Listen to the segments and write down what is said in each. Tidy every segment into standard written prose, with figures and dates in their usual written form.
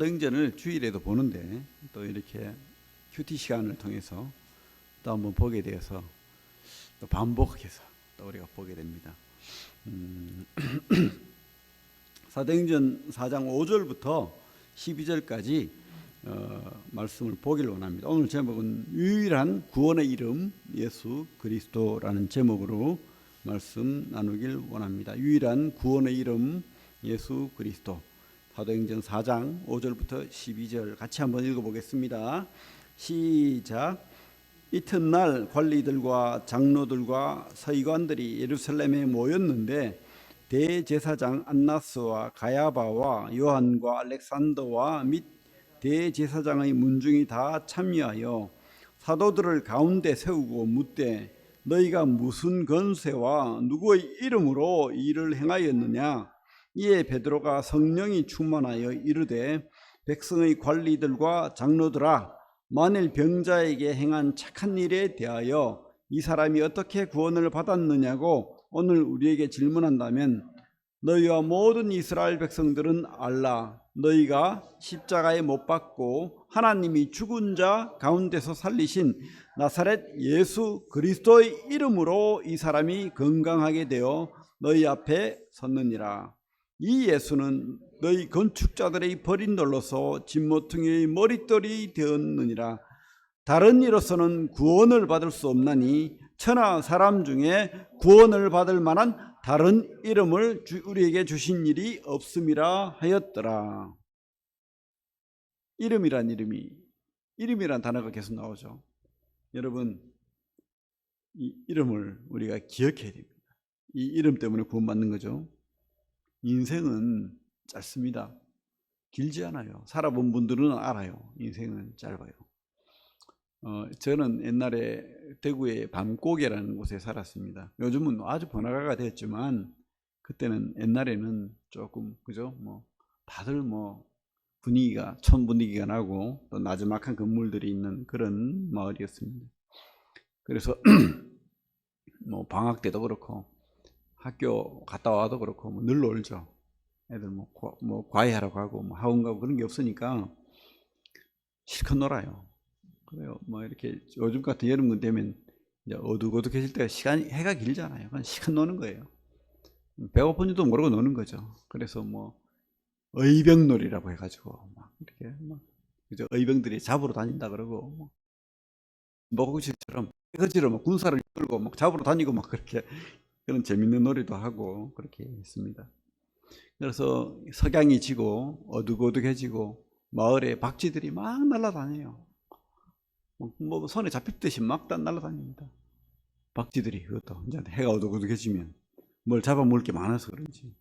사도행전을 주일에도 보는데 또 이렇게 큐티 시간을 통해서 또 한번 보게 되어서 또 반복해서 또 우리가 보게 됩니다. 사도행전 4장 5절부터 12절까지 말씀을 보기를 원합니다. 오늘 제목은 유일한 구원의 이름 예수 그리스도라는 제목으로 말씀 나누길 원합니다. 유일한 구원의 이름 예수 그리스도. 사도행전 4장 5절부터 12절 같이 한번 읽어보겠습니다. 시작. 이튿날 관리들과 장로들과 서기관들이 예루살렘에 모였는데 대제사장 안나스와 가야바와 요한과 알렉산더와 및 대제사장의 문중이 다 참여하여 사도들을 가운데 세우고 묻되 너희가 무슨 권세와 누구의 이름으로 일을 행하였느냐. 이에 베드로가 성령이 충만하여 이르되 백성의 관리들과 장로들아, 만일 병자에게 행한 착한 일에 대하여 이 사람이 어떻게 구원을 받았느냐고 오늘 우리에게 질문한다면 너희와 모든 이스라엘 백성들은 알라. 너희가 십자가에 못 박고 하나님이 죽은 자 가운데서 살리신 나사렛 예수 그리스도의 이름으로 이 사람이 건강하게 되어 너희 앞에 섰느니라. 이 예수는 너희 건축자들의 버린 돌로서 진모퉁이의 머릿돌이 되었느니라. 다른 이로서는 구원을 받을 수 없나니 천하 사람 중에 구원을 받을 만한 다른 이름을 우리에게 주신 일이 없음이라 하였더라. 이름이란 단어가 계속 나오죠. 여러분, 이 이름을 우리가 기억해야 됩니다. 이 이름 때문에 구원받는 거죠. 인생은 짧습니다. 길지 않아요. 살아본 분들은 알아요. 인생은 짧아요. 저는 옛날에 대구의 밤고개라는 곳에 살았습니다. 요즘은 아주 번화가가 됐지만 그때는 옛날에는 조금 그죠? 다들 분위기가 촌 분위기가 나고 또 나지막한 건물들이 있는 그런 마을이었습니다. 그래서 방학 때도 그렇고 학교 갔다 와도 그렇고 늘 놀죠. 애들 과외하러 가고 학원 가고 그런 게 없으니까 실컷 놀아요. 그래요. 이렇게 요즘 같은 여름 되면 이제 어둑어둑해질 때 해가 길잖아요. 그냥 실컷 노는 거예요. 배고픈 줄도 모르고 노는 거죠. 그래서 의병놀이라고 해가지고 이렇게 그죠? 의병들이 잡으러 다닌다 그러고 먹구치처럼 해거지로 군사를 이끌고 잡으러 다니고 그렇게 그런 재밌는 놀이도 하고 그렇게 했습니다. 그래서 석양이 지고 어둑어둑해지고 마을에 박쥐들이 막 날아다녀요. 손에 잡힐 듯이 막 날아다닙니다. 박쥐들이. 그것도 이제 해가 어둑어둑해지면 뭘 잡아먹을 게 많아서 그런지.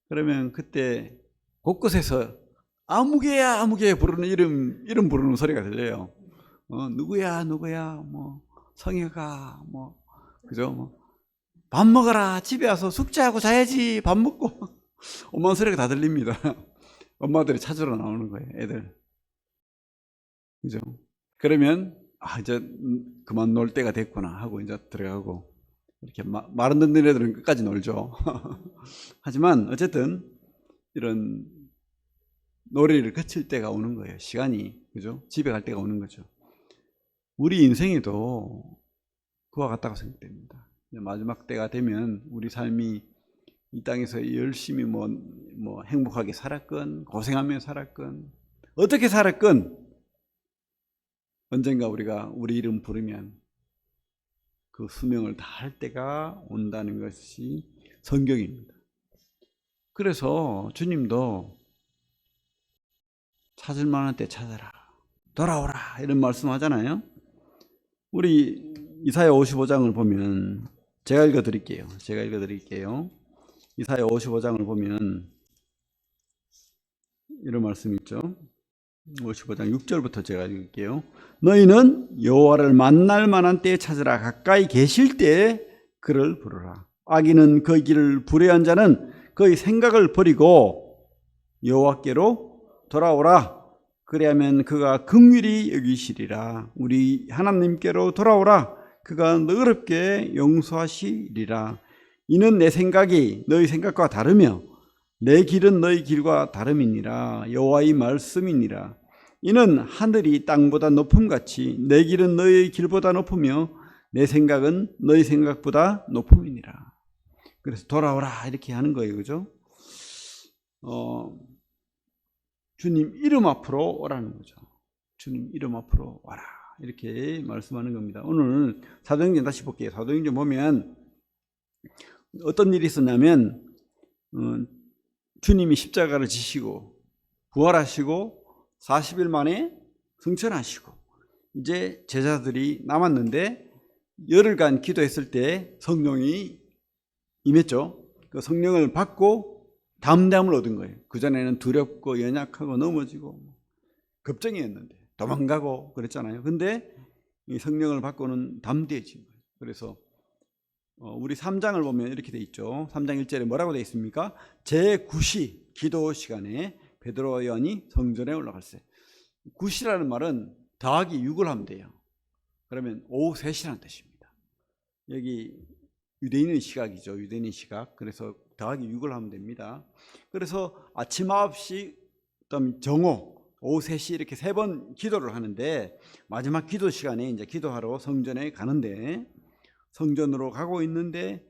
그러면 그때 곳곳에서 아무개야 아무개 부르는 이름 부르는 소리가 들려요. 누구야 성혁아 그죠? 밥 먹어라. 집에 와서 숙제하고 자야지. 밥 먹고. 엄마 소리가 다 들립니다. 엄마들이 찾으러 나오는 거예요. 애들. 그죠? 그러면 이제 그만 놀 때가 됐구나 하고 이제 들어가고 이렇게 말 안 듣는 애들은 끝까지 놀죠. 하지만 어쨌든 이런 놀이를 거칠 때가 오는 거예요. 시간이 그죠? 집에 갈 때가 오는 거죠. 우리 인생에도 그와 같다고 생각됩니다. 마지막 때가 되면 우리 삶이 이 땅에서 열심히 행복하게 살았건 고생하며 살았건 어떻게 살았건 언젠가 우리가 우리 이름 부르면 그 수명을 다할 때가 온다는 것이 성경입니다. 그래서 주님도 찾을 만한 때 찾아라. 돌아오라. 이런 말씀 하잖아요. 우리 이사야 55장을 보면 제가 읽어드릴게요. 이사야 55장을 보면 이런 말씀이 있죠. 55장 6절부터 제가 읽을게요. 너희는 여호와를 만날 만한 때에 찾으라. 가까이 계실 때에 그를 부르라. 악인은 그 길을 불의한 자는 그의 생각을 버리고 여호와께로 돌아오라. 그리하면 그가 긍휼히 여기시리라. 우리 하나님께로 돌아오라. 그가 너그럽게 용서하시리라. 이는 내 생각이 너희 생각과 다르며 내 길은 너희 길과 다름이니라. 여호와의 말씀이니라. 이는 하늘이 땅보다 높음같이 내 길은 너희 길보다 높으며 내 생각은 너희 생각보다 높음이니라. 그래서 돌아오라 이렇게 하는 거예요. 그죠? 주님 이름 앞으로 오라는 거죠. 주님 이름 앞으로 와라 이렇게 말씀하는 겁니다. 오늘 사도행전 다시 볼게요. 사도행전 보면 어떤 일이 있었냐면 주님이 십자가를 지시고 부활하시고 40일 만에 승천하시고 이제 제자들이 남았는데 열흘간 기도했을 때 성령이 임했죠. 그 성령을 받고 담대함을 얻은 거예요. 그전에는 두렵고 연약하고 넘어지고 겁쟁이였는데 도망가고 그랬잖아요. 근데 이 성령을 받고는 담대해진 거예요. 그래서 우리 3장을 보면 이렇게 돼 있죠. 3장 1절에 뭐라고 돼 있습니까? 제9시 기도 시간에 베드로와 요한이 성전에 올라갔어요. 9시라는 말은 더하기 6을 하면 돼요. 그러면 오후 3시라는 뜻입니다. 여기 유대인의 시각이죠. 유대인의 시각. 그래서 더하기 6을 하면 됩니다. 그래서 아침 9시, 그다음 정오, 오후 3시 이렇게 3번 기도를 하는데 마지막 기도 시간에 이제 기도하러 성전에 가는데 성전으로 가고 있는데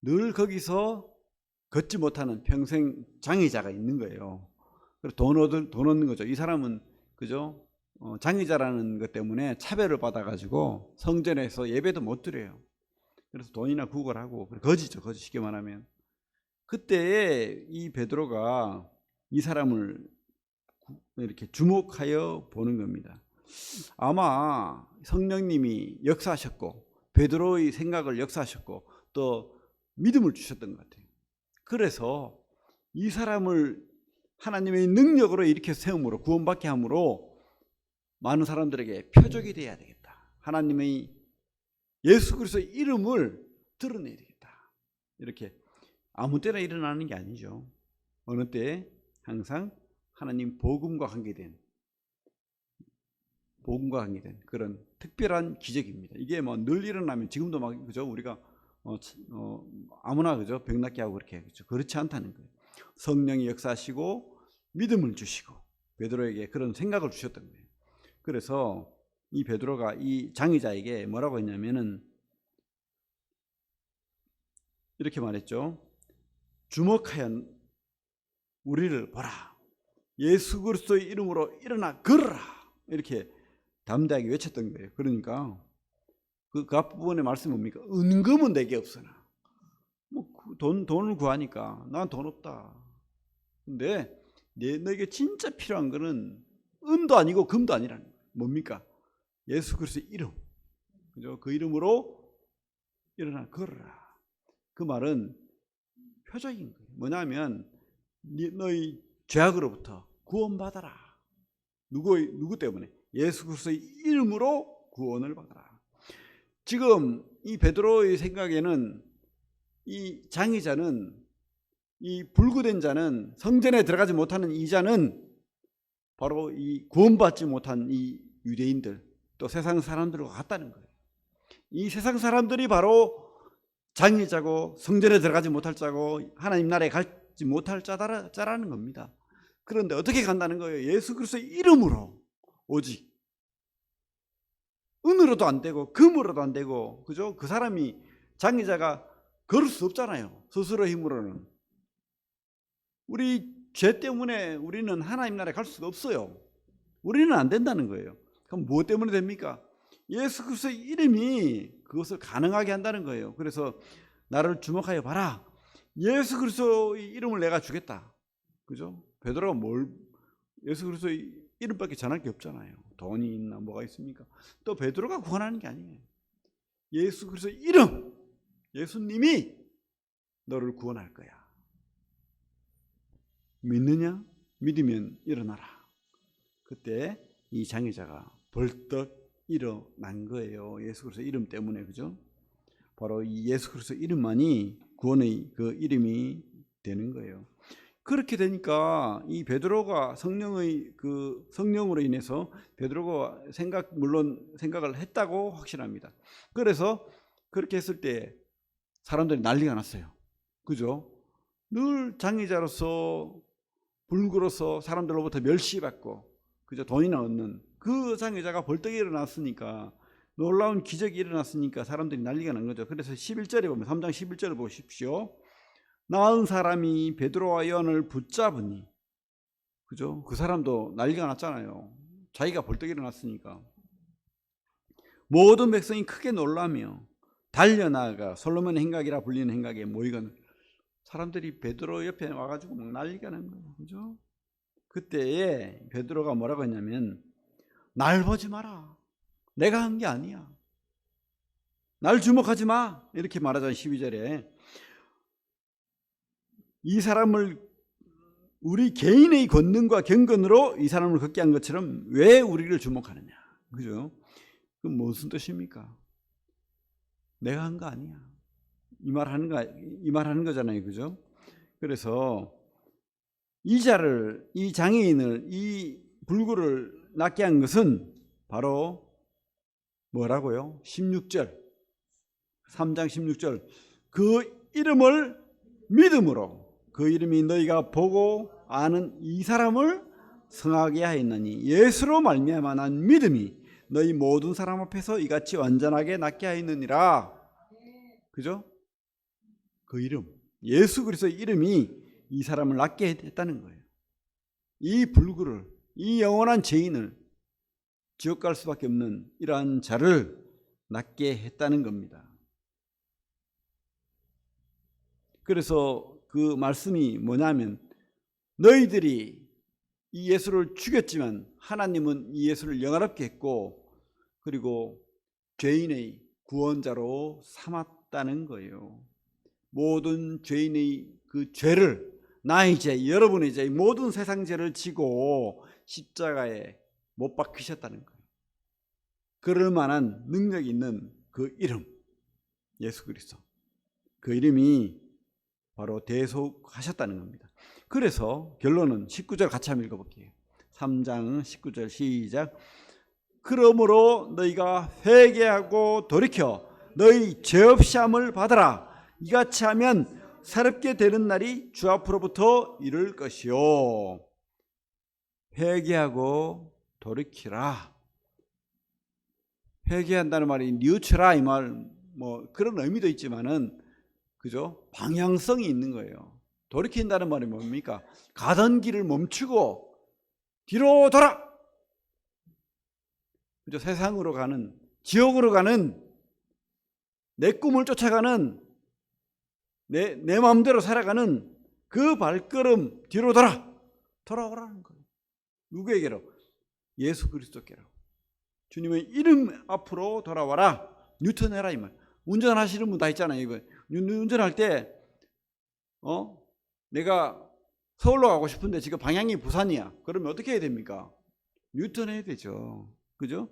늘 거기서 걷지 못하는 평생 장애자가 있는 거예요. 그래서 돈 얻는 거죠. 이 사람은 그죠? 장애자라는 것 때문에 차별을 받아가지고 성전에서 예배도 못 드려요. 그래서 돈이나 구걸하고 거지죠. 거지 쉽게 말하면. 그때 이 베드로가 이 사람을 이렇게 주목하여 보는 겁니다. 아마 성령님이 역사하셨고 베드로의 생각을 역사하셨고 또 믿음을 주셨던 것 같아요. 그래서 이 사람을 하나님의 능력으로 이렇게 세움으로 구원받게 함으로 많은 사람들에게 표적이 되어야 되겠다. 하나님의 예수 그리스도의 이름을 드러내야 되겠다. 이렇게 아무 때나 일어나는 게 아니죠. 어느 때 항상 하나님 복음과 관계된 그런 특별한 기적입니다. 이게 뭐 늘 일어나면 지금도 막 그죠? 우리가 아무나 그죠? 병 낫게 하고 그렇게 그렇죠? 그렇지 않다는 거예요. 성령이 역사하시고 믿음을 주시고 베드로에게 그런 생각을 주셨던 거예요. 그래서 이 베드로가 이 장의자에게 뭐라고 했냐면은 이렇게 말했죠. 주목하여 우리를 보라. 예수 그리스도의 이름으로 일어나 걸어라. 이렇게 담대하게 외쳤던 거예요. 그러니까 그 앞부분의 말씀이 뭡니까? 은금은 내게 없으나. 뭐 돈을 구하니까 난 돈 없다. 근데 너에게 진짜 필요한 거는 은도 아니고 금도 아니라는 거예요. 뭡니까? 예수 그리스도의 이름. 그죠? 그 이름으로 일어나 걸어라. 그 말은 표적인 거예요. 뭐냐면 너희 죄악으로부터 구원받아라. 누구 때문에? 예수 그리스도의 이름으로 구원을 받아라. 지금 이 베드로의 생각에는 이 장의자는 이 불구된 자는 성전에 들어가지 못하는 이 자는 바로 이 구원받지 못한 이 유대인들 또 세상 사람들과 같다는 거예요. 이 세상 사람들이 바로 장의자고 성전에 들어가지 못할 자고 하나님 나라에 가지 못할 자라는 겁니다. 그런데 어떻게 간다는 거예요? 예수 그리스도의 이름으로 오직 은으로도 안 되고 금으로도 안 되고 그죠? 그 사람이 장의자가 걸을 수 없잖아요. 스스로 힘으로는. 우리 죄 때문에 우리는 하나님 나라에 갈 수가 없어요. 우리는 안 된다는 거예요. 그럼 무엇 때문에 됩니까? 예수 그리스도의 이름이 그것을 가능하게 한다는 거예요. 그래서 나를 주목하여 봐라. 예수 그리스도의 이름을 내가 주겠다. 그죠? 베드로가 예수 그리스도의 이름밖에 전할 게 없잖아요. 돈이 있나 뭐가 있습니까? 또 베드로가 구원하는 게 아니에요. 예수 그리스도의 이름, 예수님이 너를 구원할 거야. 믿느냐? 믿으면 일어나라. 그때 이 장의자가 벌떡 일어난 거예요. 예수 그리스도 이름 때문에. 그죠? 바로 이 예수 그리스도 이름만이 구원의 그 이름이 되는 거예요. 그렇게 되니까 이 베드로가 성령으로 인해서 베드로가 물론 생각을 했다고 확신합니다. 그래서 그렇게 했을 때 사람들이 난리가 났어요. 그죠? 늘 장애자로서 불구로서 사람들로부터 멸시받고 그저 돈이나 얻는 그 장애자가 벌떡 일어났으니까, 놀라운 기적이 일어났으니까 사람들이 난리가 난 거죠. 그래서 11절에 보면 3장 11절을 보십시오. 나은 사람이 베드로와 요한을 붙잡으니, 그죠? 그 사람도 난리가 났잖아요. 자기가 벌떡 일어났으니까. 모든 백성이 크게 놀라며 달려나가 솔로몬의 행각이라 불리는 행각에 모이거늘, 사람들이 베드로 옆에 와가지고 막 난리가 난 거예요. 그죠? 그때에 베드로가 뭐라고 했냐면, 날 보지 마라. 내가 한 게 아니야. 날 주목하지 마. 이렇게 말하잖아요. 12절에. 이 사람을 우리 개인의 권능과 경건으로 이 사람을 걷게 한 것처럼 왜 우리를 주목하느냐. 그죠? 그 무슨 뜻입니까? 내가 한 거 아니야. 이 말 하는 거잖아요. 그죠? 그래서 이 장애인을, 이 불구를 낫게 한 것은 바로 뭐라고요? 16절. 3장 16절. 그 이름을 믿음으로, 그 이름이 너희가 보고 아는 이 사람을 성하게 하였나니 예수로 말미암아 난 믿음이 너희 모든 사람 앞에서 이같이 완전하게 낫게 하였느니라. 그죠? 그 이름, 예수 그리스도의 이름이 이 사람을 낫게 했다는 거예요. 이 불구를, 이 영원한 죄인을, 지옥 갈 수밖에 없는 이러한 자를 낫게 했다는 겁니다. 그래서 그 말씀이 뭐냐면, 너희들이 이 예수를 죽였지만 하나님은 이 예수를 영화롭게 했고, 그리고 죄인의 구원자로 삼았다는 거예요. 모든 죄인의 그 죄를, 나의 죄, 여러분의 죄, 모든 세상 죄를 지고 십자가에 못 박히셨다는 거예요. 그럴 만한 능력이 있는 그 이름, 예수 그리스도, 그 이름이 바로 대속하셨다는 겁니다. 그래서 결론은 19절 같이 한번 읽어볼게요. 3장 19절 시작. 그러므로 너희가 회개하고 돌이켜 너희 죄 없이 함을 받아라. 이같이 하면 새롭게 되는 날이 주 앞으로부터 이를 것이요. 회개하고 돌이키라. 회개한다는 말이 뉘우쳐라 이 말, 뭐 그런 의미도 있지만은, 그죠? 방향성이 있는 거예요. 돌이킨다는 말이 뭡니까? 가던 길을 멈추고 뒤로 돌아. 그죠? 세상으로 가는, 지옥으로 가는, 내 꿈을 쫓아가는, 내 마음대로 살아가는 그 발걸음 뒤로 돌아오라는 거예요. 누구에게로? 예수 그리스도께로. 주님의 이름 앞으로 돌아와라. 뉴턴해라 이 말. 운전하시는 분 다 있잖아요. 이거 운전할 때 내가 서울로 가고 싶은데 지금 방향이 부산이야. 그러면 어떻게 해야 됩니까? 뉴턴해야 되죠. 그죠?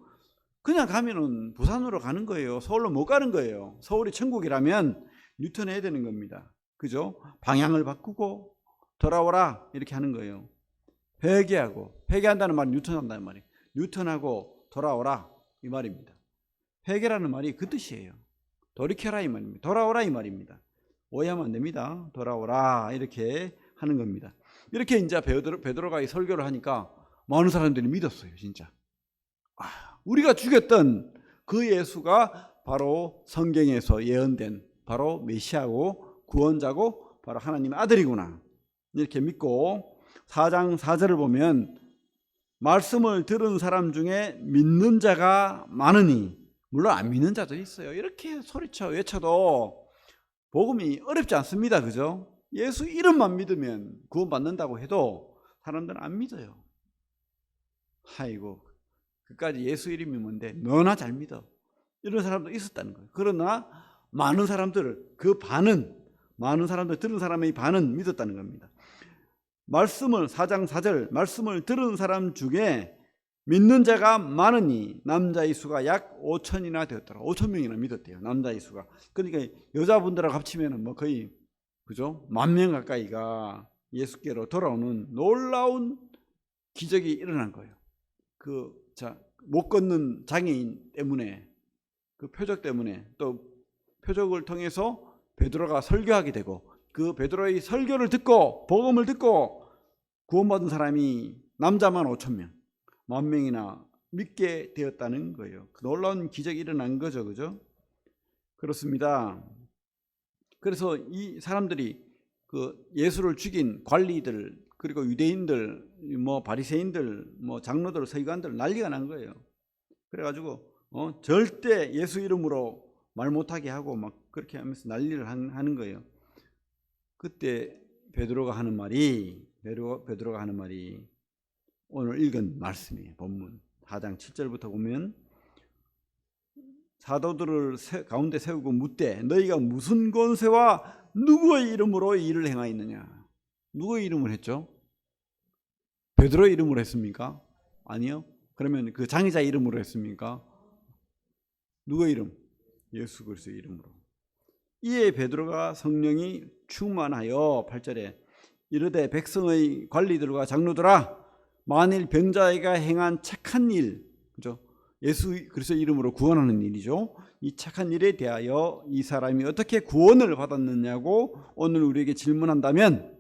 그냥 가면은 부산으로 가는 거예요. 서울로 못 가는 거예요. 서울이 천국이라면 뉴턴해야 되는 겁니다. 그죠? 방향을 바꾸고 돌아오라 이렇게 하는 거예요. 회개한다는 말은 뉴턴한다는 말이에요. 뉴턴하고 돌아오라 이 말입니다. 회개라는 말이 그 뜻이에요. 돌이켜라 이 말입니다. 돌아오라 이 말입니다. 오해하면 안 됩니다. 돌아오라 이렇게 하는 겁니다. 이렇게 이제 베드로가 이 설교를 하니까 많은 사람들이 믿었어요. 진짜. 우리가 죽였던 그 예수가 바로 성경에서 예언된 바로 메시아고 구원자고 바로 하나님의 아들이구나 이렇게 믿고, 4장 4절을 보면 말씀을 들은 사람 중에 믿는 자가 많으니, 물론 안 믿는 자도 있어요. 이렇게 소리쳐 외쳐도 복음이 어렵지 않습니다. 그죠? 예수 이름만 믿으면 구원받는다고 해도 사람들은 안 믿어요. 아이고, 그까지 예수 이름이 뭔데 너나 잘 믿어, 이런 사람도 있었다는 거예요. 그러나 많은 사람들, 많은 사람들, 들은 사람의 반은 믿었다는 겁니다. 4장 4절 말씀을 들은 사람 중에 믿는 자가 많으니 남자의 수가 약 5천이나 되었더라. 5천 명이나 믿었대요. 남자의 수가. 그러니까 여자분들하고 합치면 뭐 거의, 그죠? 10,000명 가까이가 예수께로 돌아오는 놀라운 기적이 일어난 거예요. 못 걷는 장애인 때문에, 그 표적 때문에, 또 표적을 통해서 베드로가 설교하게 되고 그 베드로의 설교를 듣고 복음을 듣고 구원받은 사람이 남자만 5,000명, 10,000명이나 믿게 되었다는 거예요. 놀라운 기적이 일어난 거죠. 그죠? 그렇습니다. 그래서 이 사람들이 그 예수를 죽인 관리들, 그리고 유대인들, 바리새인들, 장로들, 서기관들 난리가 난 거예요. 그래가지고 절대 예수 이름으로 말 못하게 하고 막 그렇게 하면서 난리를 하는 거예요. 그때 베드로가 하는 말이 오늘 읽은 말씀이에요. 본문 4장 7절부터 보면, 사도들을 가운데 세우고 묻되 너희가 무슨 권세와 누구의 이름으로 이 일을 행하였느냐. 누구의 이름을 했죠? 베드로의 이름으로 했습니까? 아니요. 그러면 그 장의자 이름으로 했습니까? 누구의 이름? 예수 그리스도의 이름으로. 이에 베드로가 성령이 충만하여 8절에 이르되 백성의 관리들과 장로들아, 만일 병자가 행한 착한 일, 그죠? 예수 그리스도 이름으로 구원하는 일이죠. 이 착한 일에 대하여 이 사람이 어떻게 구원을 받았느냐고 오늘 우리에게 질문한다면,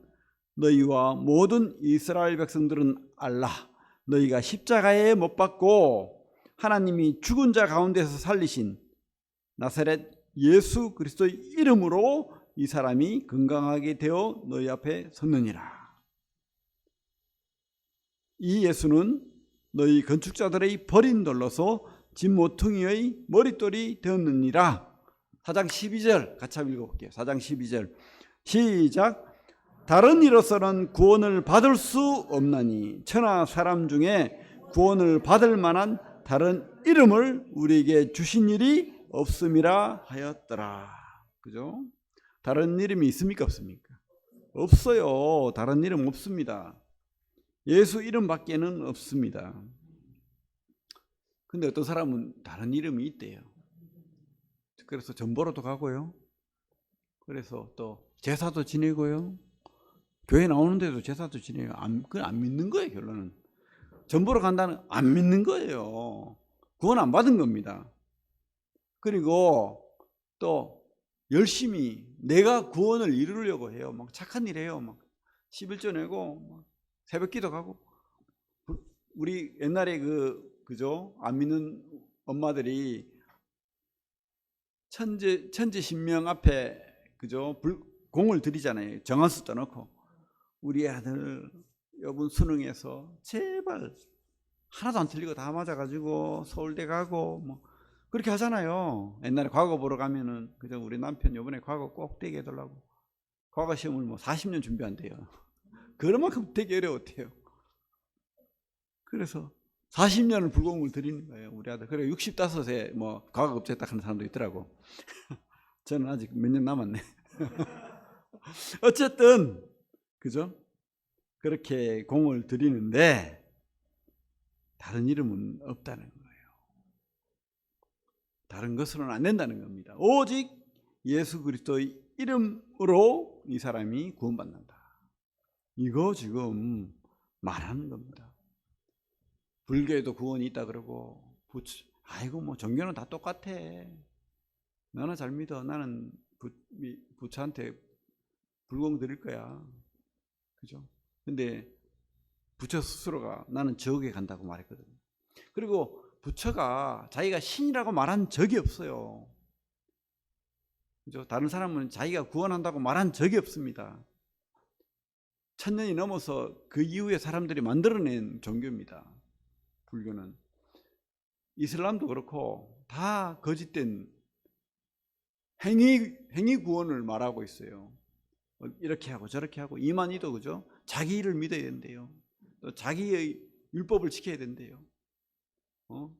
너희와 모든 이스라엘 백성들은 알라. 너희가 십자가에 못 박고 하나님이 죽은 자 가운데서 살리신 나사렛 예수 그리스도의 이름으로 이 사람이 건강하게 되어 너희 앞에 섰느니라. 이 예수는 너희 건축자들의 버린 돌로서 집 모퉁이의 머릿돌이 되었느니라. 4장 12절 같이 한번 읽어볼게요. 4장 12절 시작. 다른 이로서는 구원을 받을 수 없나니 천하 사람 중에 구원을 받을 만한 다른 이름을 우리에게 주신 일이 없음이라 하였더라. 그죠? 다른 이름이 있습니까? 없습니까? 없어요. 다른 이름 없습니다. 예수 이름밖에는 없습니다. 근데 어떤 사람은 다른 이름이 있대요. 그래서 전보로도 가고요. 그래서 또 제사도 지내고요. 교회 나오는데도 제사도 지내요. 그건 안 믿는 거예요. 결론은 전보로 간다는 안 믿는 거예요. 구원 안 받은 겁니다. 그리고 또 열심히 내가 구원을 이루려고 해요. 막 착한 일 해요. 막 11조 내고 새벽기도 가고. 우리 옛날에 그죠? 안 믿는 엄마들이 천지신명 앞에 그죠? 공을 들이잖아요. 정한수 떠놓고 우리 아들 여분 수능에서 제발 하나도 안 틀리고 다 맞아가지고 서울대 가고 그렇게 하잖아요. 옛날에 과거 보러 가면은 그죠? 우리 남편 요번에 과거 꼭 되게 해달라고 과거 시험을 40년 준비한대요. 그런 만큼 되게 어려웠대요. 그래서 40년을 불공을 들이는 거예요, 우리 아들. 그래 65세 과거 없앴다 하는 사람도 있더라고. 저는 아직 몇 년 남았네. 어쨌든 그죠? 그렇게 공을 들이는데 다른 이름은 없다는 거예요. 다른 것으로는 안 된다는 겁니다. 오직 예수 그리스도의 이름으로 이 사람이 구원받는다. 이거 지금 말하는 겁니다. 불교에도 구원이 있다 그러고 아이고 종교는 다 똑같아. 너나 잘 믿어. 나는 부처한테 불공 드릴 거야. 그죠? 근데 부처 스스로가 나는 지옥에 간다고 말했거든요. 그리고 부처가 자기가 신이라고 말한 적이 없어요. 그죠? 다른 사람은 자기가 구원한다고 말한 적이 없습니다. 1000년이 넘어서 그 이후에 사람들이 만들어낸 종교입니다. 불교는. 이슬람도 그렇고 다 거짓된 행위 구원을 말하고 있어요. 이렇게 하고 저렇게 하고 이만희도 그죠? 자기 일을 믿어야 된대요. 또 자기의 율법을 지켜야 된대요.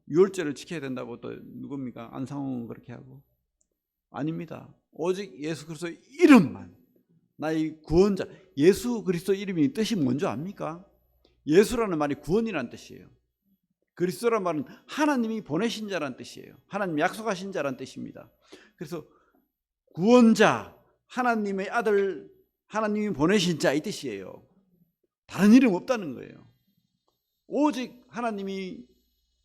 유월절을 지켜야 된다고 또 누굽니까? 안상홍은 그렇게 하고. 아닙니다. 오직 예수 그리스도의 이름만, 나의 구원자. 예수 그리스도 이름이 뜻이 뭔지 압니까? 예수라는 말이 구원이라는 뜻이에요. 그리스도란 말은 하나님이 보내신 자라는 뜻이에요. 하나님이 약속하신 자라는 뜻입니다. 그래서 구원자, 하나님의 아들, 하나님이 보내신 자 이 뜻이에요. 다른 이름 없다는 거예요. 오직 하나님이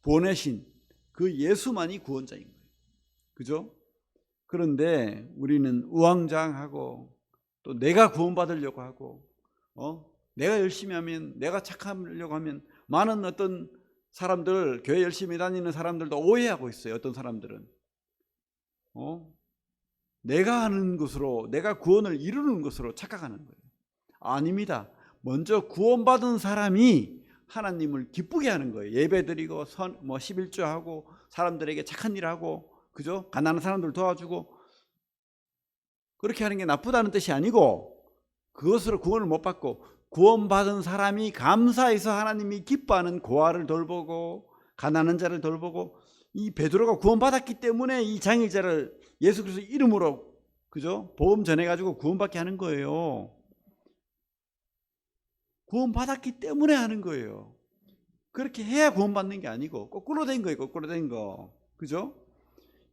보내신 그 예수만이 구원자인 거예요. 그죠? 그런데 우리는 우왕좌왕하고 또 내가 구원받으려고 하고, 내가 열심히 하면, 내가 착하려고 하면, 많은 어떤 사람들, 교회 열심히 다니는 사람들도 오해하고 있어요. 어떤 사람들은 내가 하는 것으로, 내가 구원을 이루는 것으로 착각하는 거예요. 아닙니다. 먼저 구원받은 사람이 하나님을 기쁘게 하는 거예요. 예배드리고 11조하고 사람들에게 착한 일하고, 그죠? 가난한 사람들 도와주고, 그렇게 하는 게 나쁘다는 뜻이 아니고, 그것으로 구원을 못 받고 구원받은 사람이 감사해서 하나님이 기뻐하는 고아를 돌보고 가난한 자를 돌보고, 이 베드로가 구원받았기 때문에 이 장일자를 예수 그리스도 이름으로, 그죠? 보험 전해가지고 구원받게 하는 거예요. 구원받았기 때문에 하는 거예요. 그렇게 해야 구원받는 게 아니고 거꾸로 된 거예요. 거꾸로 된 거. 그죠?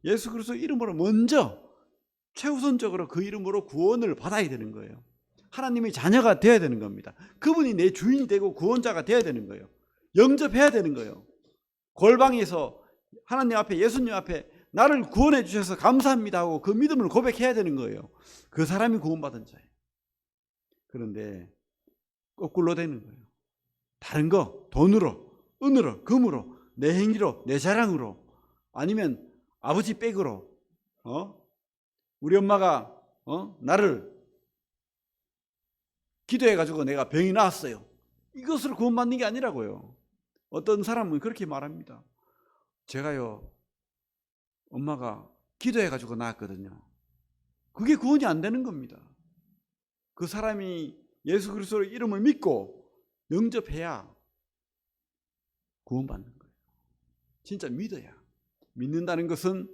예수 그리스도 이름으로 먼저 최우선적으로 그 이름으로 구원을 받아야 되는 거예요. 하나님의 자녀가 되어야 되는 겁니다. 그분이 내 주인이 되고 구원자가 되어야 되는 거예요. 영접해야 되는 거예요. 골방에서 하나님 앞에, 예수님 앞에 나를 구원해 주셔서 감사합니다 하고 그 믿음을 고백해야 되는 거예요. 그 사람이 구원받은 자예요. 그런데 거꾸로 되는 거예요. 다른 거, 돈으로, 은으로, 금으로, 내 행위로, 내 자랑으로, 아니면 아버지 백으로, 우리 엄마가 나를 기도해가지고 내가 병이 나았어요. 이것으로 구원받는 게 아니라고요. 어떤 사람은 그렇게 말합니다. 제가요, 엄마가 기도해가지고 나았거든요. 그게 구원이 안 되는 겁니다. 그 사람이 예수 그리스도의 이름을 믿고 영접해야 구원받는 거예요. 진짜 믿어야. 믿는다는 것은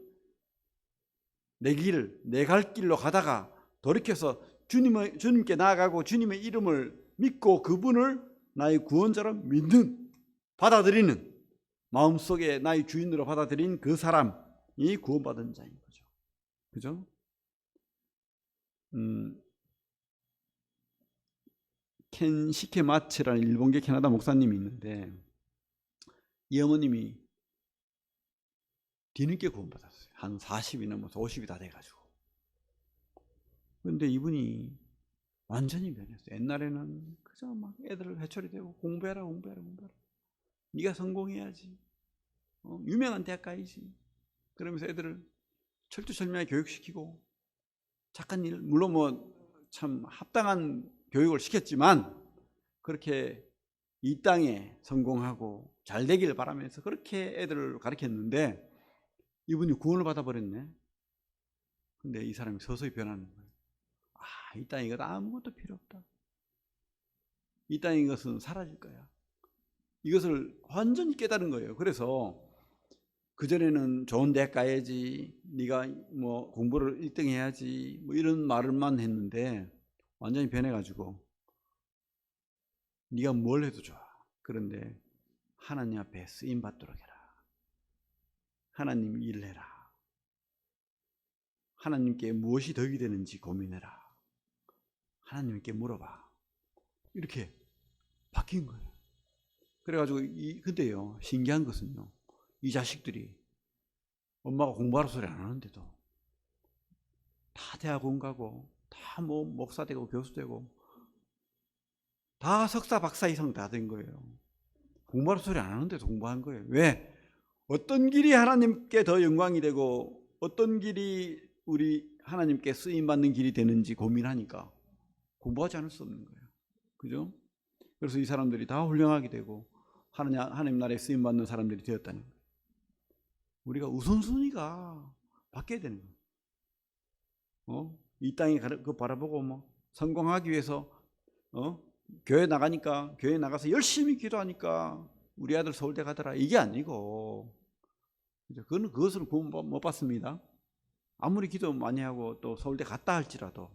내 길, 내 갈 길로 가다가 돌이켜서 주님께 나아가고 주님의 이름을 믿고 그분을 나의 구원자로 믿는, 받아들이는, 마음속에 나의 주인으로 받아들인 그 사람이 구원받은 자인 거죠. 그죠? 켄 시케마츠라는 일본계 캐나다 목사님이 있는데, 이 어머님이 뒤늦게 구원받았어요. 한 40이 넘어서 50이 다 돼가지고. 그런데 이분이 완전히 변했어요. 옛날에는 그저 막 애들 회초리 대고 공부해라. 네가 성공해야지. 유명한 대학 가야지. 그러면서 애들을 철두철미하게 교육시키고 착한 일, 물론 뭐 참 합당한 교육을 시켰지만 그렇게 이 땅에 성공하고 잘 되기를 바라면서 그렇게 애들을 가르쳤는데 이분이 구원을 받아버렸네. 근데 이 사람이 서서히 변하는 거예요. 이 땅에 이것 아무것도 필요 없다. 이 땅의 것은 사라질 거야. 이것을 완전히 깨달은 거예요. 그래서 그전에는 좋은 대학 가야지, 네가 뭐 공부를 1등 해야지, 뭐 이런 말을만 했는데 완전히 변해가지고 네가 뭘 해도 좋아. 그런데 하나님 앞에 쓰임 받도록 해라. 하나님 일해라. 하나님께 무엇이 덕이 되는지 고민해라. 하나님께 물어봐. 이렇게 바뀐 거예요. 그래가지고 근데요, 신기한 것은요, 이 자식들이 엄마가 공부하라 소리 안 하는데도 다 대학원 가고 다 뭐 목사 되고 교수 되고 다 석사 박사 이상 다 된 거예요. 공부하라 소리 안 하는데도 공부한 거예요. 왜? 어떤 길이 하나님께 더 영광이 되고 어떤 길이 우리 하나님께 쓰임받는 길이 되는지 고민하니까 공부하지 않을 수 없는 거예요. 그죠? 그래서 이 사람들이 다 훌륭하게 되고 하나님 나라에 쓰임받는 사람들이 되었다는 거예요. 우리가 우선순위가 바뀌어야 되는 거예요. 이 땅에 그 바라보고 뭐 성공하기 위해서 교회 나가니까, 교회 나가서 열심히 기도하니까 우리 아들 서울대 가더라, 이게 아니고, 그것을 구원 못 받습니다. 아무리 기도 많이 하고 또 서울대 갔다 할지라도,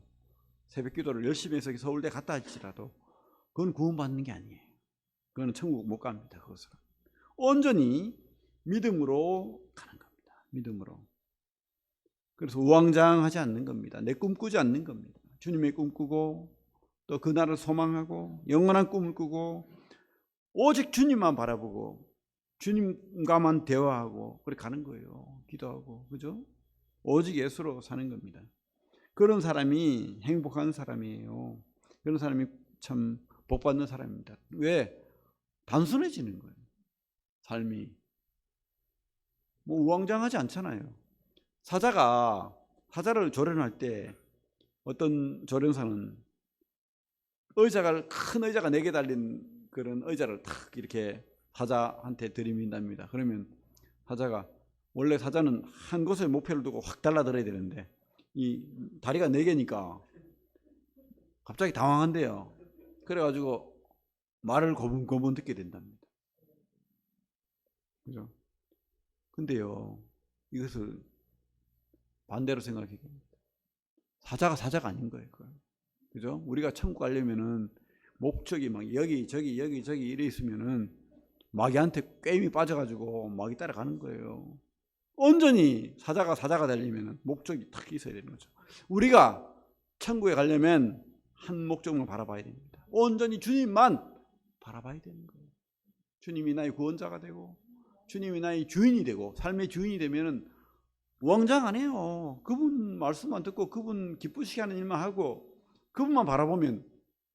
새벽 기도를 열심히 해서 서울대 갔다 할지라도 그건 구원받는 게 아니에요. 그건 천국 못 갑니다. 그것은 온전히 믿음으로 가는 겁니다. 믿음으로. 그래서 우왕좌왕하지 않는 겁니다. 내 꿈 꾸지 않는 겁니다. 주님의 꿈 꾸고 또 그날을 소망하고 영원한 꿈을 꾸고 오직 주님만 바라보고 주님과만 대화하고 그렇게 가는 거예요. 기도하고, 그죠? 오직 예수로 사는 겁니다. 그런 사람이 행복한 사람이에요. 그런 사람이 참 복받는 사람입니다. 왜? 단순해지는 거예요. 삶이. 뭐 우왕좌왕하지 않잖아요. 사자를 조련할 때 어떤 조련사는 큰 의자가 4개 달린 그런 의자를 탁 이렇게 사자한테 들이민답니다. 그러면 사자가, 원래 사자는 한 곳에 목표를 두고 확 달라들어야 되는데 이 다리가 4개니까 갑자기 당황한대요. 그래가지고 말을 고분고분 듣게 된답니다. 그죠? 근데요, 이것을 반대로 생각해 됩니다. 사자가 아닌 거예요. 그죠? 우리가 천국 가려면은 목적이 막 여기 저기 이래 있으면은 마귀한테 꿰임이 빠져가지고 마귀 따라가는 거예요. 온전히 사자가 되려면 목적이 딱 있어야 되는 거죠. 우리가 천국에 가려면 한 목적만 바라봐야 됩니다. 온전히 주님만 바라봐야 되는 거예요. 주님이 나의 구원자가 되고 주님이 나의 주인이 되고 삶의 주인이 되면은 우왕좌왕 안 해요. 그분 말씀만 듣고 그분 기쁘시게 하는 일만 하고 그분만 바라보면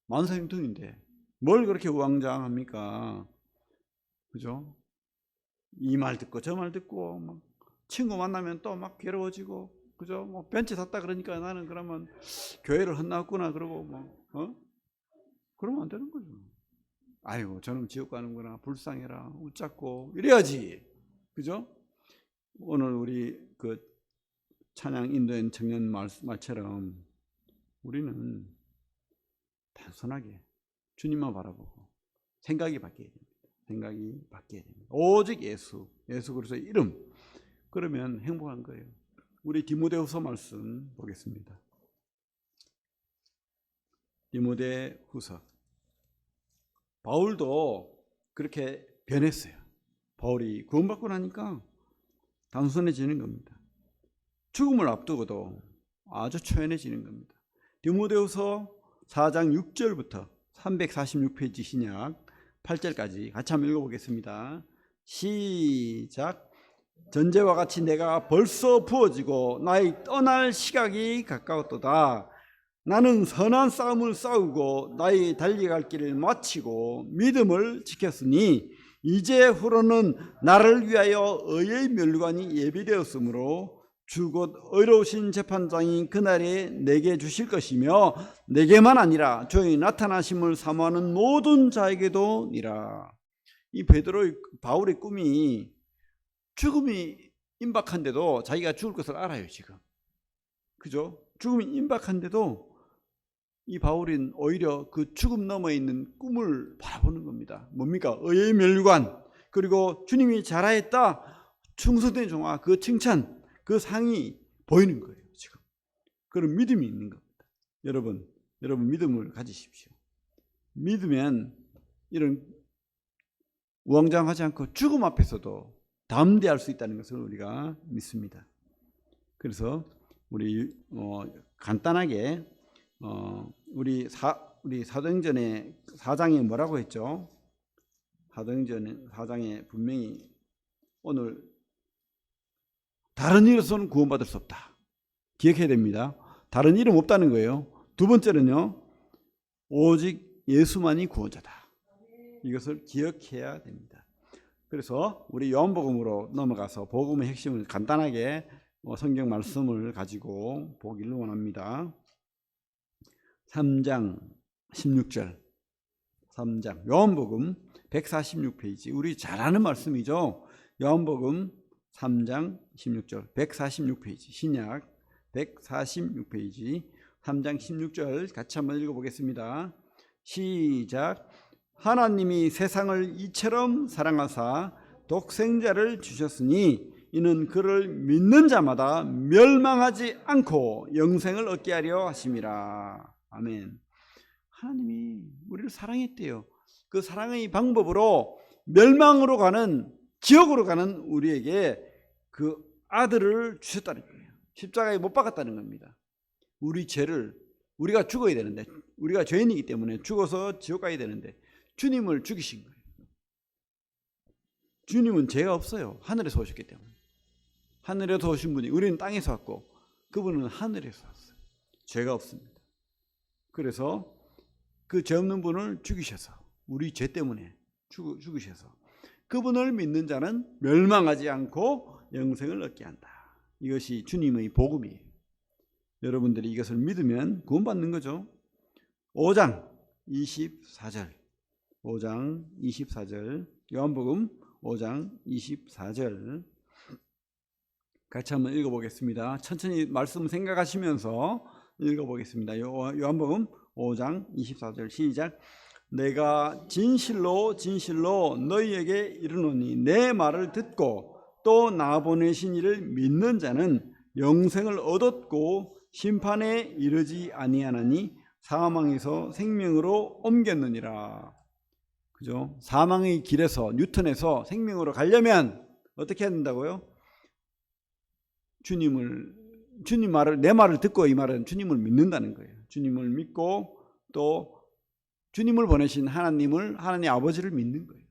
만사형통인데 뭘 그렇게 우왕좌왕합니까? 그죠? 이 말 듣고 저 말 듣고 막 친구 만나면 또 막 괴로워지고, 그죠? 뭐 벤츠 샀다 그러니까 나는 그러면 교회를 헛나왔구나 그러고 그러면 안 되는 거죠. 아이고 저놈 지옥 가는구나, 불쌍해라, 웃잡고 이래야지. 그죠? 오늘 우리 그 찬양 인도인 청년 말처럼 우리는 단순하게 주님만 바라보고 생각이 바뀌어야 됩니다. 오직 예수 그리스도의 이름. 그러면 행복한 거예요. 우리 디모데후서 말씀 보겠습니다. 디모데후서. 바울도 그렇게 변했어요. 바울이 구원받고 나니까 단순해지는 겁니다. 죽음을 앞두고도 아주 초연해지는 겁니다. 디모데후서 4장 6절부터 346페이지 신약 8절까지 같이 한번 읽어보겠습니다. 시작. 전제와 같이 내가 벌써 부어지고 나의 떠날 시각이 가까웠도다. 나는 선한 싸움을 싸우고 나의 달려갈 길을 마치고 믿음을 지켰으니 이제후로는 나를 위하여 의의 멸관이 예비되었으므로 주 곧 의로우신 재판장이 그날에 내게 주실 것이며 내게만 아니라 주의 나타나심을 사모하는 모든 자에게도 니라. 이 바울의 꿈이 죽음이 임박한데도 자기가 죽을 것을 알아요 지금. 그죠? 죽음이 임박한데도 이 바울은 오히려 그 죽음 너머에 있는 꿈을 바라보는 겁니다. 뭡니까? 의의 멸관, 그리고 주님이 잘하였다, 충성된 종아, 그 칭찬, 그 상이 보이는 거예요 지금. 그런 믿음이 있는 겁니다. 여러분 믿음을 가지십시오. 믿으면 이런 우왕좌왕하지 않고 죽음 앞에서도 담대할 수 있다는 것을 우리가 믿습니다. 그래서 우리 간단하게 우리 사도행전의 4장에 뭐라고 했죠? 사도행전 4장에 분명히 오늘 다른 이로서는 구원받을 수 없다. 기억해야 됩니다. 다른 이름 없다는 거예요. 두 번째는요, 오직 예수만이 구원자다. 이것을 기억해야 됩니다. 그래서 우리 요한복음으로 넘어가서 복음의 핵심을 간단하게 성경 말씀을 가지고 보기를 원합니다. 3장 16절. 3장 요한복음 146페이지. 우리 잘 아는 말씀이죠. 요한복음 3장 16절 146페이지. 신약 146페이지 3장 16절 같이 한번 읽어보겠습니다. 시작. 하나님이 세상을 이처럼 사랑하사 독생자를 주셨으니 이는 그를 믿는 자마다 멸망하지 않고 영생을 얻게 하려 하심이라. 아멘. 하나님이 우리를 사랑했대요. 그 사랑의 방법으로 멸망으로 가는, 지옥으로 가는 우리에게 그 아들을 주셨다는 거예요. 십자가에 못 박았다는 겁니다. 우리 죄를, 우리가 죽어야 되는데, 우리가 죄인이기 때문에 죽어서 지옥 가야 되는데 주님을 죽이신 거예요. 주님은 죄가 없어요. 하늘에서 오셨기 때문에. 하늘에서 오신 분이, 우리는 땅에서 왔고 그분은 하늘에서 왔어요. 죄가 없습니다. 그래서 그 죄 없는 분을 죽이셔서, 우리 죄 때문에 죽으셔서 그분을 믿는 자는 멸망하지 않고 영생을 얻게 한다. 이것이 주님의 복음이에요. 여러분들이 이것을 믿으면 구원받는 거죠. 5장 24절, 5장 24절, 요한복음 5장 24절 같이 한번 읽어보겠습니다. 천천히 말씀 생각하시면서 읽어보겠습니다. 요한복음 5장 24절 시작. 내가 진실로 진실로 너희에게 이르노니 내 말을 듣고 또 나 보내신 이를 믿는 자는 영생을 얻었고 심판에 이르지 아니하나니 사망에서 생명으로 옮겼느니라. 그죠? 사망의 길에서, 뉴턴에서 생명으로 가려면 어떻게 해야 된다고요? 주님 말을, 내 말을 듣고, 이 말은 주님을 믿는다는 거예요. 주님을 믿고 또 주님을 보내신 하나님 아버지를 믿는 거예요.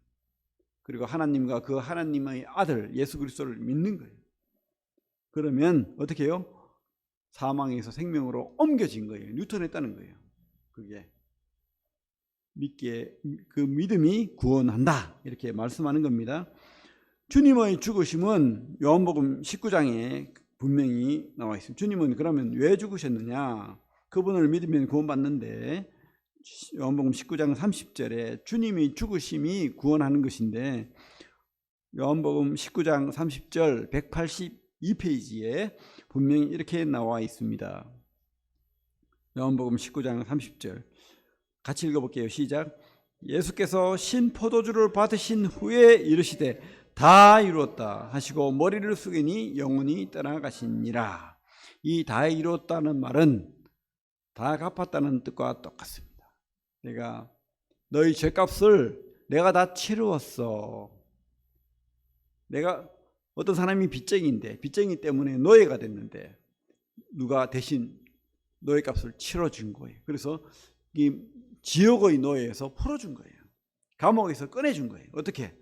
그리고 하나님과 그 하나님의 아들 예수 그리스도를 믿는 거예요. 그러면 어떻게 해요? 사망에서 생명으로 옮겨진 거예요. 뉴턴했다는 거예요. 그게 그 믿음이 구원한다, 이렇게 말씀하는 겁니다. 주님의 죽으심은 요한복음 19장에 분명히 나와 있습니다. 주님은 그러면 왜 죽으셨느냐? 그분을 믿으면 구원받는데, 요한복음 19장 30절에 주님이 죽으심이 구원하는 것인데, 요한복음 19장 30절 182페이지에 분명히 이렇게 나와 있습니다. 요한복음 19장 30절 같이 읽어볼게요. 시작. 예수께서 신포도주를 받으신 후에 이르시되 다 이루었다 하시고 머리를 숙이니 영혼이 떠나가시니라. 이 다 이루었다는 말은 다 갚았다는 뜻과 똑같습니다. 내가 너희 죄값을 내가 다 치루었어. 내가 어떤 사람이 빚쟁이인데, 빚쟁이 때문에 노예가 됐는데 누가 대신 노예 값을 치러준 거예요. 그래서 이 지옥의 노예에서 풀어준 거예요. 감옥에서 꺼내준 거예요. 어떻게?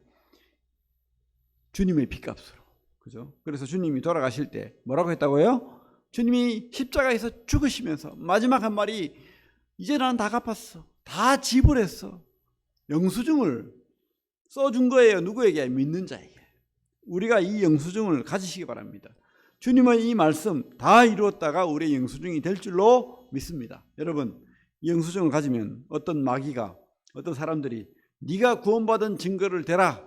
주님의 빚값으로. 그죠? 그래서 주님이 돌아가실 때 뭐라고 했다고요? 주님이 십자가에서 죽으시면서 마지막 한 말이 이제 난 다 갚았어. 다 지불했어. 영수증을 써준 거예요. 누구에게? 믿는 자에게. 우리가 이 영수증을 가지시기 바랍니다. 주님의 이 말씀 다 이루었다가 우리의 영수증이 될 줄로 믿습니다. 여러분, 이 영수증을 가지면 어떤 마귀가, 어떤 사람들이 네가 구원받은 증거를 대라.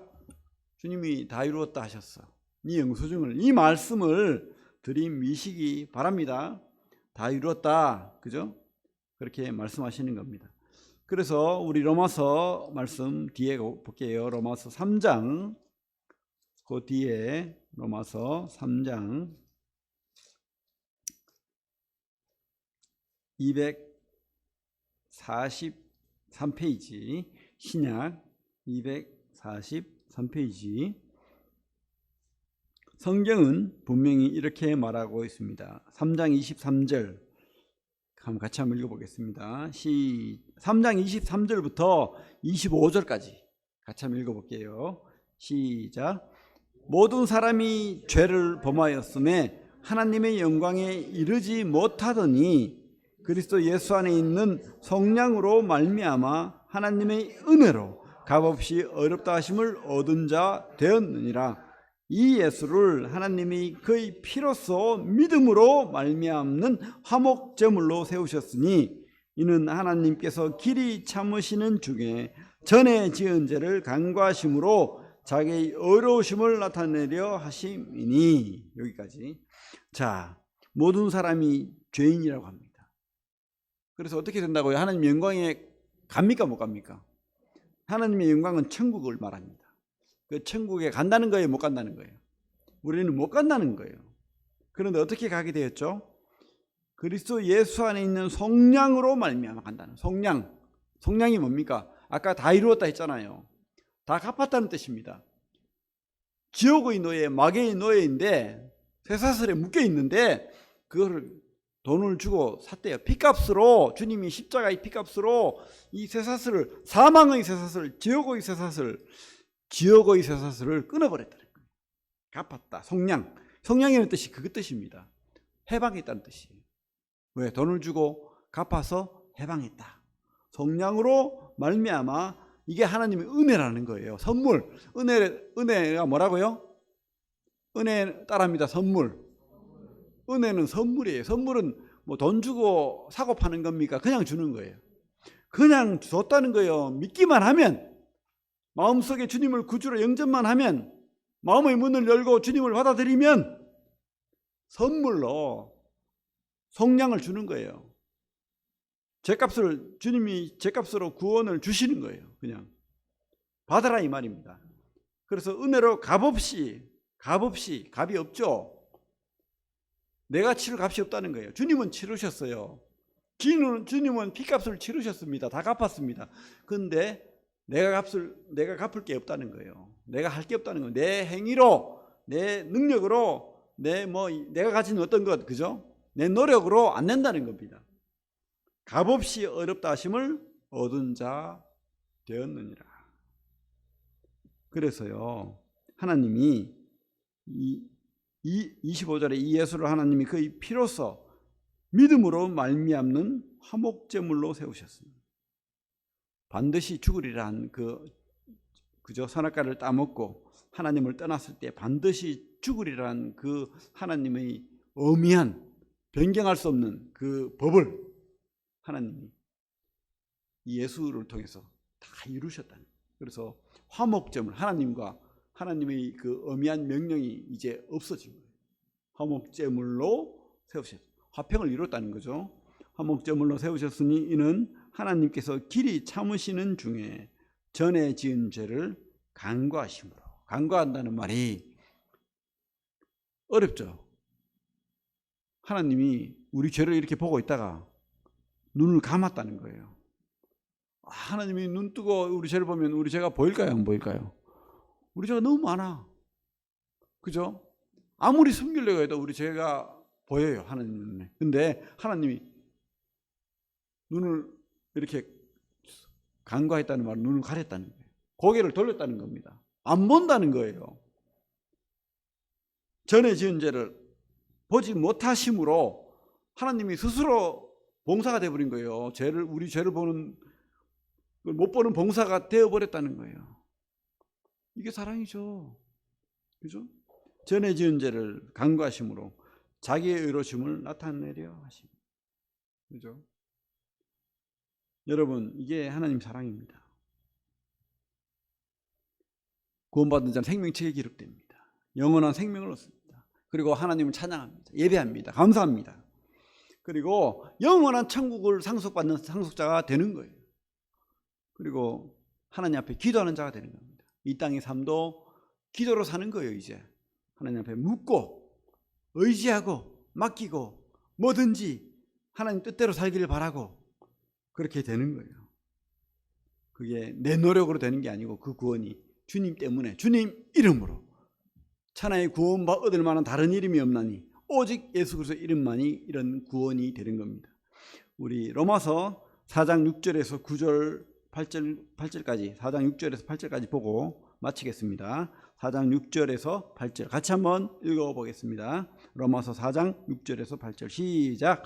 주님이 다 이루었다 하셨어. 이 영수증을, 이 말씀을 들이미시기 바랍니다. 다 이루었다. 그죠? 그렇게 말씀하시는 겁니다. 그래서 우리 로마서 말씀 뒤에 볼게요. 로마서 3장, 그 뒤에 로마서 3장 243페이지, 신약 243페이지. 성경은 분명히 이렇게 말하고 있습니다. 3장 23절 같이 한번 읽어보겠습니다. 3장 23절부터 25절까지 같이 한번 읽어볼게요. 시작. 모든 사람이 죄를 범하였음에 하나님의 영광에 이르지 못하더니 그리스도 예수 안에 있는 성령으로 말미암아 하나님의 은혜로 값없이 어렵다 하심을 얻은 자 되었느니라. 이 예수를 하나님이 그의 피로써 믿음으로 말미암는 화목제물로 세우셨으니 이는 하나님께서 길이 참으시는 중에 전에 지은 죄를 간과하심으로 자기의 어려우심을 나타내려 하심이니. 여기까지. 자, 모든 사람이 죄인이라고 합니다. 그래서 어떻게 된다고요? 하나님 영광에 갑니까 못 갑니까? 하나님의 영광은 천국을 말합니다. 그 천국에 간다는 거예요, 못 간다는 거예요? 우리는 못 간다는 거예요. 그런데 어떻게 가게 되었죠? 그리스도 예수 안에 있는 성령으로 말미암아 간다는. 성령이 뭡니까? 아까 다 이루었다 했잖아요. 다 갚았다는 뜻입니다. 지옥의 노예, 마귀의 노예인데 쇠사슬에 묶여 있는데 그거를 돈을 주고 샀대요. 피값으로, 주님이 십자가의 피값으로 이 쇠사슬을, 사망의 쇠사슬, 지옥의 쇠사슬을 끊어버렸다는 거예요. 갚았다. 성령이라는 뜻이 그 뜻입니다. 해방했다는 뜻이에요. 왜? 돈을 주고 갚아서 해방했다. 성량으로 말미암아 이게 하나님의 은혜라는 거예요. 선물. 은혜가 뭐라고요? 은혜 따라합니다. 선물. 은혜는 선물이에요. 선물은 뭐 돈 주고 사고 파는 겁니까? 그냥 주는 거예요. 그냥 줬다는 거예요. 믿기만 하면, 마음속에 주님을 구주로 영접만 하면, 마음의 문을 열고 주님을 받아들이면 선물로 속량을 주는 거예요. 주님이 제값으로 구원을 주시는 거예요. 그냥 받아라 이 말입니다. 그래서 은혜로 값이 없죠. 내가 치를 값이 없다는 거예요. 주님은 치르셨어요. 주님은 피값을 치르셨습니다. 다 갚았습니다. 그런데 내가 갚을 게 없다는 거예요. 내가 할 게 없다는 거예요. 내 행위로, 내 능력으로, 내가 가진 어떤 것, 그죠? 내 노력으로 안 낸다는 겁니다. 값없이 어렵다 하심을 얻은 자 되었느니라. 그래서요, 하나님이 25절에 이 예수를 하나님이 그의 피로써 믿음으로 말미암는 화목제물로 세우셨습니다. 반드시 죽으리란 그저 선악과를 따먹고 하나님을 떠났을 때 반드시 죽으리란 그 하나님의 엄미한 변경할 수 없는 그 법을 하나님이 예수를 통해서 다 이루셨다는 거예요. 그래서 화목제물, 하나님의 그 엄미한 명령이 이제 없어진 거예요. 화목제물로 세우셨어요. 화평을 이뤘다는 거죠. 화목제물로 세우셨으니 이는 하나님께서 길이 참으시는 중에 전에 지은 죄를 간과하심으로. 간과한다는 말이 어렵죠. 하나님이 우리 죄를 이렇게 보고 있다가 눈을 감았다는 거예요. 하나님이 눈 뜨고 우리 죄를 보면 우리 죄가 보일까요? 안 보일까요? 우리 죄가 너무 많아. 그죠? 아무리 숨기려고 해도 우리 죄가 보여요, 하나님 눈에. 근데 하나님이 눈을 이렇게 간과했다는 말은 눈을 가렸다는 거예요. 고개를 돌렸다는 겁니다. 안 본다는 거예요. 전에 지은 죄를 보지 못하심으로 하나님이 스스로 봉사가 되어버린 거예요. 우리 죄를 못 보는 봉사가 되어버렸다는 거예요. 이게 사랑이죠. 그죠? 전에 지은 죄를 간과하심으로 자기의 의로심을 나타내려 하십니다. 그죠? 여러분, 이게 하나님 사랑입니다. 구원받은 자는 생명책에 기록됩니다. 영원한 생명을 얻습니다. 그리고 하나님을 찬양합니다. 예배합니다. 감사합니다. 그리고 영원한 천국을 상속받는 상속자가 되는 거예요. 그리고 하나님 앞에 기도하는 자가 되는 겁니다. 이 땅의 삶도 기도로 사는 거예요. 이제 하나님 앞에 묻고 의지하고 맡기고 뭐든지 하나님 뜻대로 살기를 바라고 그렇게 되는 거예요. 그게 내 노력으로 되는 게 아니고 그 구원이 주님 때문에, 주님 이름으로 천하의 구원 얻을 만한 다른 이름이 없나니 오직 예수 그리스도 이름만이 이런 구원이 되는 겁니다. 우리 로마서 4장 6절에서 9절 8절까지 4장 6절에서 8절까지 보고 마치겠습니다. 4장 6절에서 8절 같이 한번 읽어보겠습니다. 로마서 4장 6절에서 8절 시작.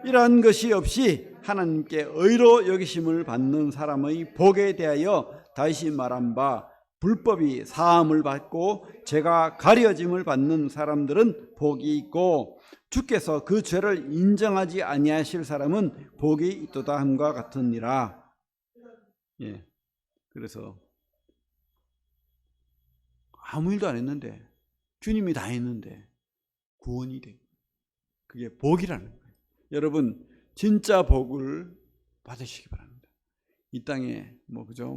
이러한 것이 없이 하나님께 의로 여기심을 받는 사람의 복에 대하여 다시 말한 바 불법이 사함을 받고 죄가 가려짐을 받는 사람들은 복이 있고 주께서 그 죄를 인정하지 아니하실 사람은 복이 있도다 함과 같으니라. 예. 그래서 아무 일도 안 했는데 주님이 다 했는데 구원이 돼. 그게 복이라는 거예요. 여러분 진짜 복을 받으시기 바랍니다. 이 땅에 그죠?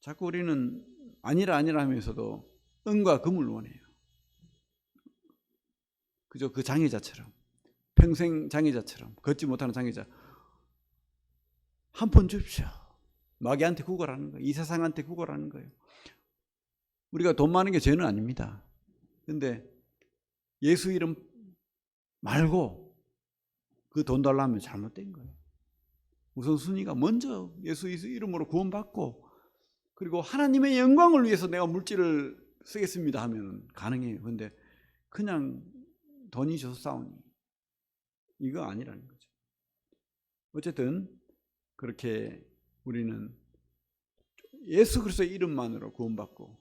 자꾸 우리는 아니라 하면서도 은과 금을 원해요. 그죠? 그 장애자처럼 평생 장애자처럼 걷지 못하는 장애자 한 푼 줍시오. 마귀한테 구걸하는 거예요. 이 세상한테 구걸하는 거예요. 우리가 돈 많은 게 죄는 아닙니다. 그런데 예수 이름 말고 그 돈 달라면 잘못된 거예요. 우선순위가 먼저 예수 이름으로 구원받고 그리고 하나님의 영광을 위해서 내가 물질을 쓰겠습니다 하면 가능해요. 그런데 그냥 돈이 줘서 싸우니 이거 아니라는 거죠. 어쨌든 그렇게 우리는 예수 그리스도의 이름만으로 구원받고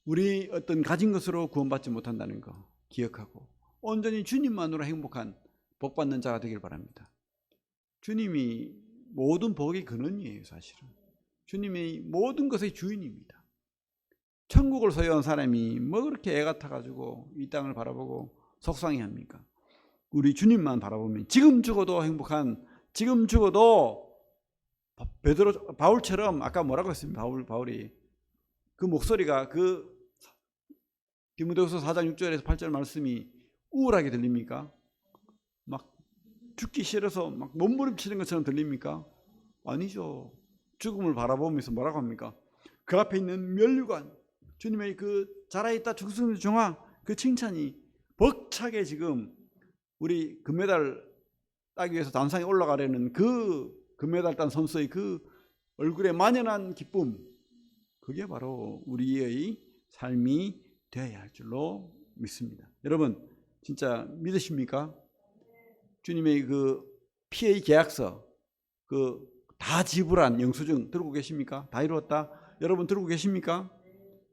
우리 어떤 가진 것으로 구원받지 못한다는 거 기억하고 온전히 주님만으로 행복한 복받는 자가 되길 바랍니다. 주님이 모든 복의 근원이에요. 사실은 주님이 모든 것의 주인입니다. 천국을 소유한 사람이 뭐 그렇게 애 같아가지고 이 땅을 바라보고 속상해합니까? 우리 주님만 바라보면 지금 죽어도 행복한, 지금 죽어도 바울처럼 아까 뭐라고 했습니까? 바울이 그 목소리가 그 디모데후서 4장 6절에서 8절 말씀이 우울하게 들립니까? 막 죽기 싫어서 막 몸부림치는 것처럼 들립니까? 아니죠. 죽음을 바라보면서 뭐라고 합니까? 그 앞에 있는 면류관, 주님의 그 자라있다 죽순의 종아, 그 칭찬이 벅차게 지금 우리 금메달 따기 위해서 단상에 올라가려는 그 금메달 딴 선수의 그 얼굴에 만연한 기쁨, 그게 바로 우리의 삶이 되어야 할 줄로 믿습니다. 여러분 진짜 믿으십니까? 주님의 그 피의 계약서 그 다 지불한 영수증 들고 계십니까? 다 이루었다. 여러분 들고 계십니까?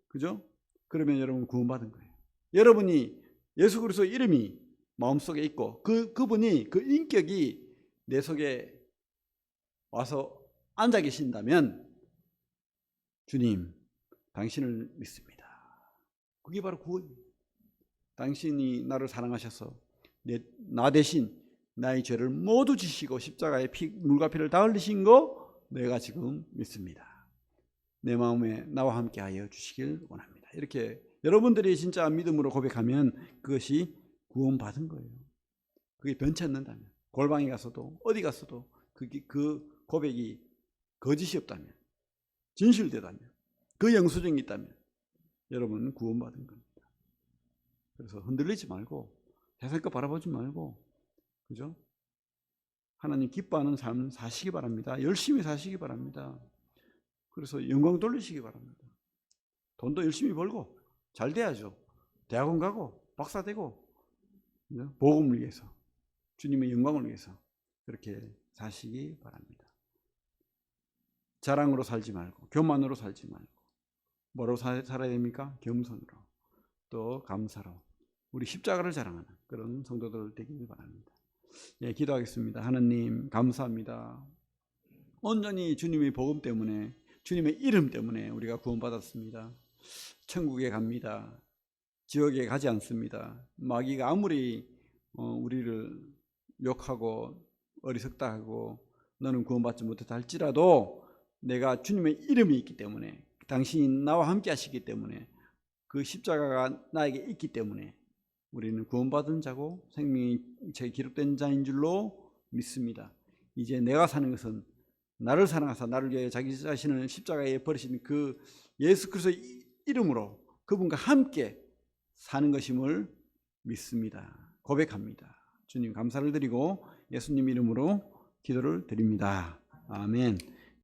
그죠? 그러면 여러분 구원받은 거예요. 여러분이 예수 그리스도 이름이 마음속에 있고 그분이 그 인격이 내 속에 와서 앉아 계신다면 주님 당신을 믿습니다. 그게 바로 구원입니다. 당신이 나를 사랑하셔서 나 대신 나의 죄를 모두 지시고 십자가에 물과 피를 다 흘리신 거 내가 지금 믿습니다. 내 마음에 나와 함께 하여 주시길 원합니다. 이렇게 여러분들이 진짜 믿음으로 고백하면 그것이 구원받은 거예요. 그게 변치 않는다면, 골방에 가서도 어디 가서도 그 고백이 거짓이 없다면, 진실되다면, 그 영수증이 있다면 여러분은 구원받은 겁니다. 그래서 흔들리지 말고 세상 거 바라보지 말고, 그죠? 하나님 기뻐하는 삶 사시기 바랍니다. 열심히 사시기 바랍니다. 그래서 영광 돌리시기 바랍니다. 돈도 열심히 벌고 잘 돼야죠. 대학원 가고 박사 되고 복음을 위해서, 주님의 영광을 위해서 그렇게 사시기 바랍니다. 자랑으로 살지 말고 교만으로 살지 말고 뭐로 살아야 됩니까? 겸손으로 또 감사로 우리 십자가를 자랑하는 그런 성도들 되기를 바랍니다. 예, 기도하겠습니다. 하나님 감사합니다. 온전히 주님의 복음 때문에, 주님의 이름 때문에 우리가 구원받았습니다. 천국에 갑니다. 지옥에 가지 않습니다. 마귀가 아무리 우리를 욕하고 어리석다 하고 너는 구원받지 못했다 할지라도 내가 주님의 이름이 있기 때문에, 당신이 나와 함께 하시기 때문에, 그 십자가가 나에게 있기 때문에 우리는 구원받은 자고 생명이 책에 기록된 자인 줄로 믿습니다. 이제 내가 사는 것은 나를 사랑하사 나를 위해 자기 자신을 십자가에 버리신 그 예수 그리스도의 이름으로 그분과 함께 사는 것임을 믿습니다. 고백합니다. 주님 감사를 드리고 예수님 이름으로 기도를 드립니다. 아멘.